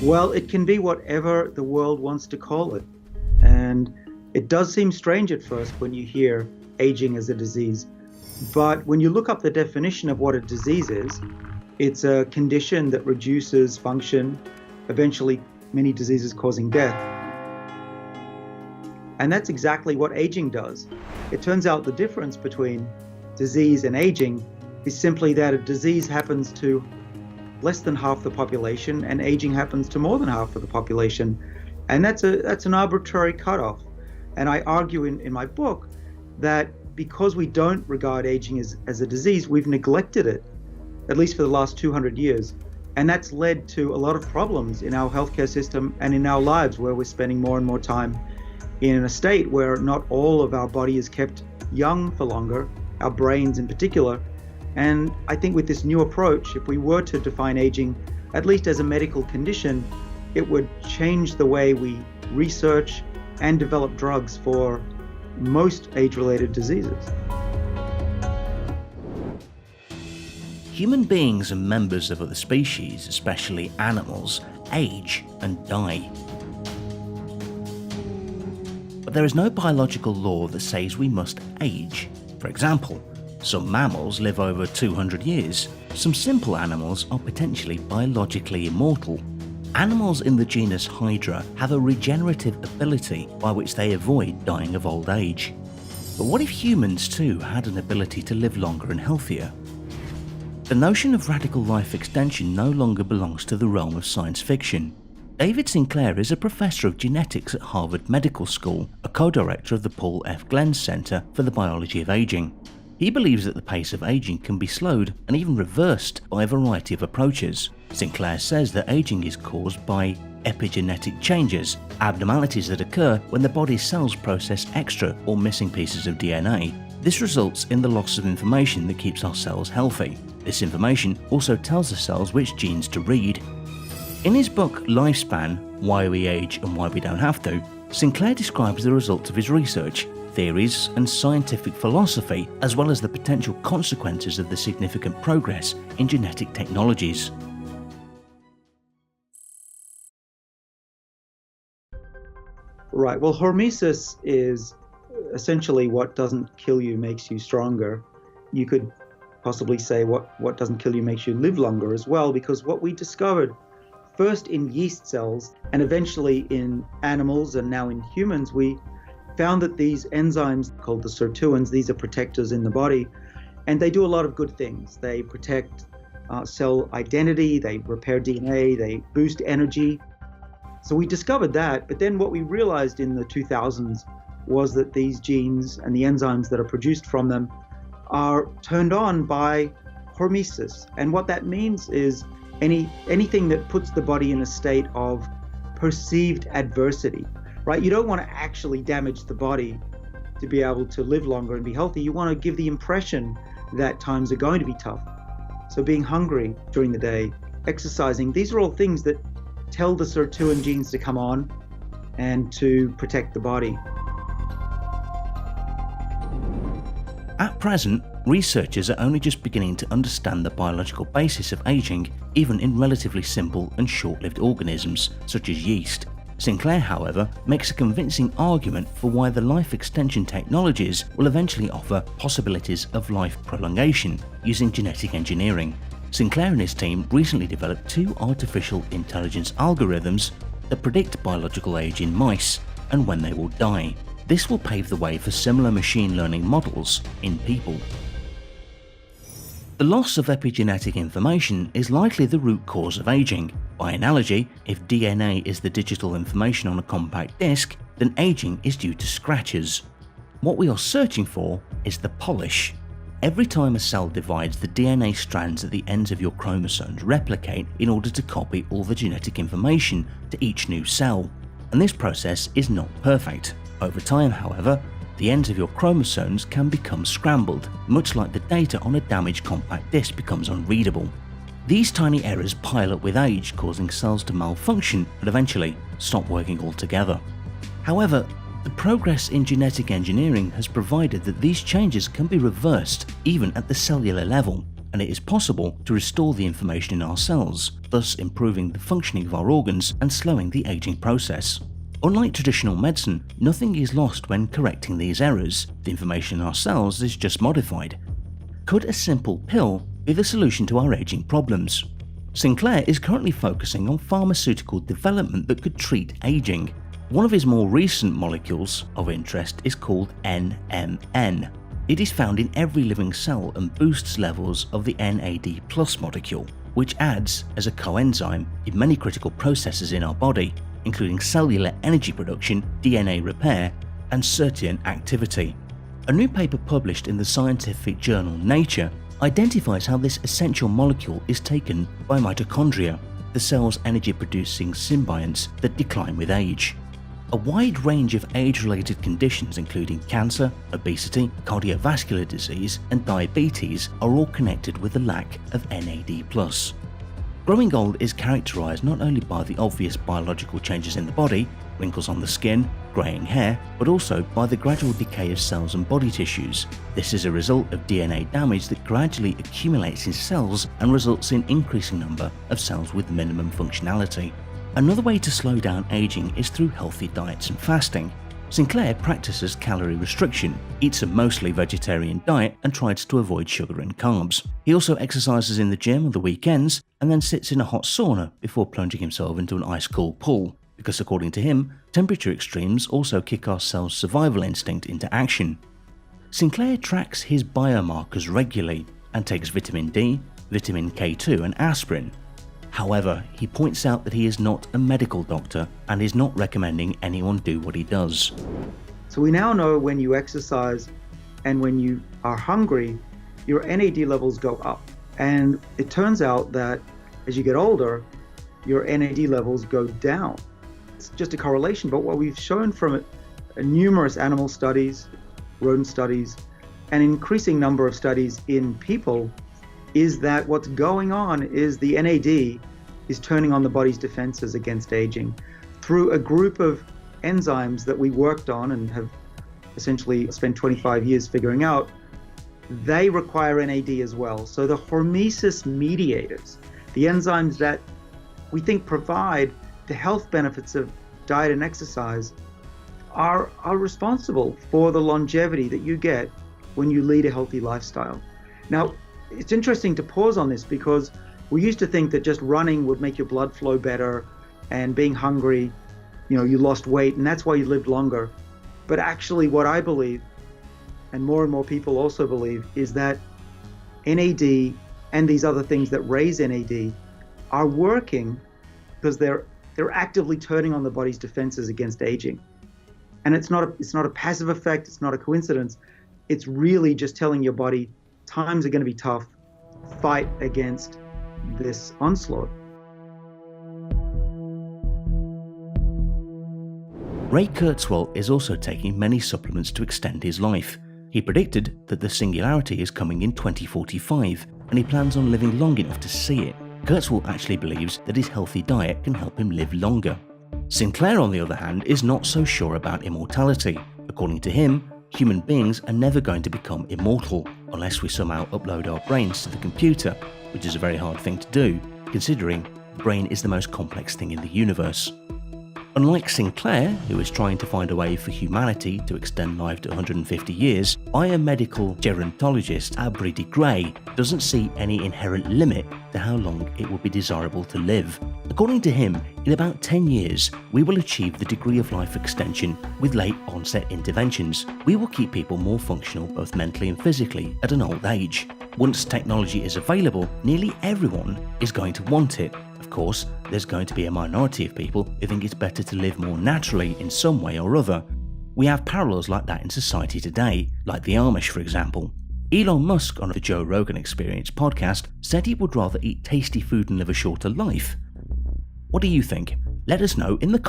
Well, it can be whatever the world wants to call it. And it does seem strange at first when you hear aging as a disease. But when you look up the definition of what a disease is, it's a condition that reduces function, eventually many diseases causing death. And that's exactly what aging does. It turns out the difference between disease and aging is simply that a disease happens to less than half the population and aging happens to more than half of the population. And that's an arbitrary cutoff. And I argue in my book that because we don't regard aging as a disease, we've neglected it, at least for the last 200 years. And that's led to a lot of problems in our healthcare system and in our lives, where we're spending more and more time in a state where not all of our body is kept young for longer, our brains in particular. And I think with this new approach, if we were to define aging, at least as a medical condition, it would change the way we research and develop drugs for most age-related diseases. Human beings and members of other species, especially animals, age and die. But there is no biological law that says we must age. For example, some mammals live over 200 years. Some simple animals are potentially biologically immortal. Animals in the genus Hydra have a regenerative ability by which they avoid dying of old age. But what if humans too had an ability to live longer and healthier? The notion of radical life extension no longer belongs to the realm of science fiction. David Sinclair is a professor of genetics at Harvard Medical School, a co-director of the Paul F. Glenn Center for the Biology of Aging. He believes that the pace of aging can be slowed and even reversed by a variety of approaches. Sinclair says that aging is caused by epigenetic changes, abnormalities that occur when the body's cells process extra or missing pieces of DNA. This results in the loss of information that keeps our cells healthy. This information also tells the cells which genes to read. In his book Lifespan: Why We Age and Why We Don't Have to, Sinclair describes the results of his research, theories and scientific philosophy, as well as the potential consequences of the significant progress in genetic technologies. Right, well, hormesis is essentially what doesn't kill you makes you stronger. You could possibly say what doesn't kill you makes you live longer as well, because what we discovered first in yeast cells and eventually in animals and now in humans, we found that these enzymes called the sirtuins, these are protectors in the body, and they do a lot of good things. They protect cell identity, they repair DNA, they boost energy. So we discovered that, but then what we realized in the 2000s was that these genes and the enzymes that are produced from them are turned on by hormesis. And what that means is anything that puts the body in a state of perceived adversity, right? You don't want to actually damage the body to be able to live longer and be healthy. You want to give the impression that times are going to be tough. So being hungry during the day, exercising, these are all things that tell the sirtuin genes to come on and to protect the body. At present, researchers are only just beginning to understand the biological basis of aging, even in relatively simple and short-lived organisms, such as yeast. Sinclair, however, makes a convincing argument for why the life extension technologies will eventually offer possibilities of life prolongation using genetic engineering. Sinclair and his team recently developed 2 artificial intelligence algorithms that predict biological age in mice and when they will die. This will pave the way for similar machine learning models in people. The loss of epigenetic information is likely the root cause of aging. By analogy, if DNA is the digital information on a compact disc, then aging is due to scratches. What we are searching for is the polish. Every time a cell divides, the DNA strands at the ends of your chromosomes replicate in order to copy all the genetic information to each new cell. And this process is not perfect. Over time, however, the ends of your chromosomes can become scrambled, much like the data on a damaged compact disc becomes unreadable. These tiny errors pile up with age, causing cells to malfunction and eventually stop working altogether. However, the progress in genetic engineering has provided that these changes can be reversed even at the cellular level, and it is possible to restore the information in our cells, thus improving the functioning of our organs and slowing the aging process. Unlike traditional medicine, nothing is lost when correcting these errors. The information in our cells is just modified. Could a simple pill be the solution to our aging problems? Sinclair is currently focusing on pharmaceutical development that could treat aging. One of his more recent molecules of interest is called NMN. It is found in every living cell and boosts levels of the NAD+ molecule, which adds as a coenzyme in many critical processes in our body, including cellular energy production, DNA repair, and certain activity. A new paper published in the scientific journal Nature identifies how this essential molecule is taken by mitochondria, the cell's energy-producing symbionts that decline with age. A wide range of age-related conditions including cancer, obesity, cardiovascular disease, and diabetes are all connected with the lack of NAD+. Growing old is characterized not only by the obvious biological changes in the body, wrinkles on the skin, graying hair, but also by the gradual decay of cells and body tissues. This is a result of DNA damage that gradually accumulates in cells and results in increasing number of cells with minimum functionality. Another way to slow down aging is through healthy diets and fasting. Sinclair practices calorie restriction, eats a mostly vegetarian diet, and tries to avoid sugar and carbs. He also exercises in the gym on the weekends and then sits in a hot sauna before plunging himself into an ice-cold pool, because according to him, temperature extremes also kick our cell's survival instinct into action. Sinclair tracks his biomarkers regularly and takes vitamin D, vitamin K2 and aspirin. However, he points out that he is not a medical doctor and is not recommending anyone do what he does. So we now know when you exercise and when you are hungry, your NAD levels go up. And it turns out that as you get older, your NAD levels go down. It's just a correlation, but what we've shown from numerous animal studies, rodent studies, an increasing number of studies in people is that what's going on is the NAD is turning on the body's defenses against aging through a group of enzymes that we worked on and have essentially spent 25 years figuring out. They require NAD as well. So the hormesis mediators, the enzymes that we think provide the health benefits of diet and exercise, are responsible for the longevity that you get when you lead a healthy lifestyle. Now, it's interesting to pause on this because we used to think that just running would make your blood flow better, and being hungry, you lost weight and that's why you lived longer. But actually what I believe, and more people also believe, is that NAD and these other things that raise NAD are working because they're actively turning on the body's defenses against aging. And it's not a passive effect, it's not a coincidence. It's really just telling your body times are going to be tough, fight against this onslaught. Ray Kurzweil is also taking many supplements to extend his life. He predicted that the singularity is coming in 2045, and he plans on living long enough to see it. Kurzweil actually believes that his healthy diet can help him live longer. Sinclair, on the other hand, is not so sure about immortality. According to him, human beings are never going to become immortal unless we somehow upload our brains to the computer, which is a very hard thing to do, considering the brain is the most complex thing in the universe. Unlike Sinclair, who is trying to find a way for humanity to extend life to 150 years, biomedical gerontologist Aubrey de Grey doesn't see any inherent limit to how long it would be desirable to live. According to him, in about 10 years, we will achieve the degree of life extension with late onset interventions. We will keep people more functional both mentally and physically at an old age. Once technology is available, nearly everyone is going to want it. Of course, there's going to be a minority of people who think it's better to live more naturally in some way or other. We have parallels like that in society today, like the Amish for example. Elon Musk on the Joe Rogan Experience podcast said he would rather eat tasty food and live a shorter life. What do you think? Let us know in the comments.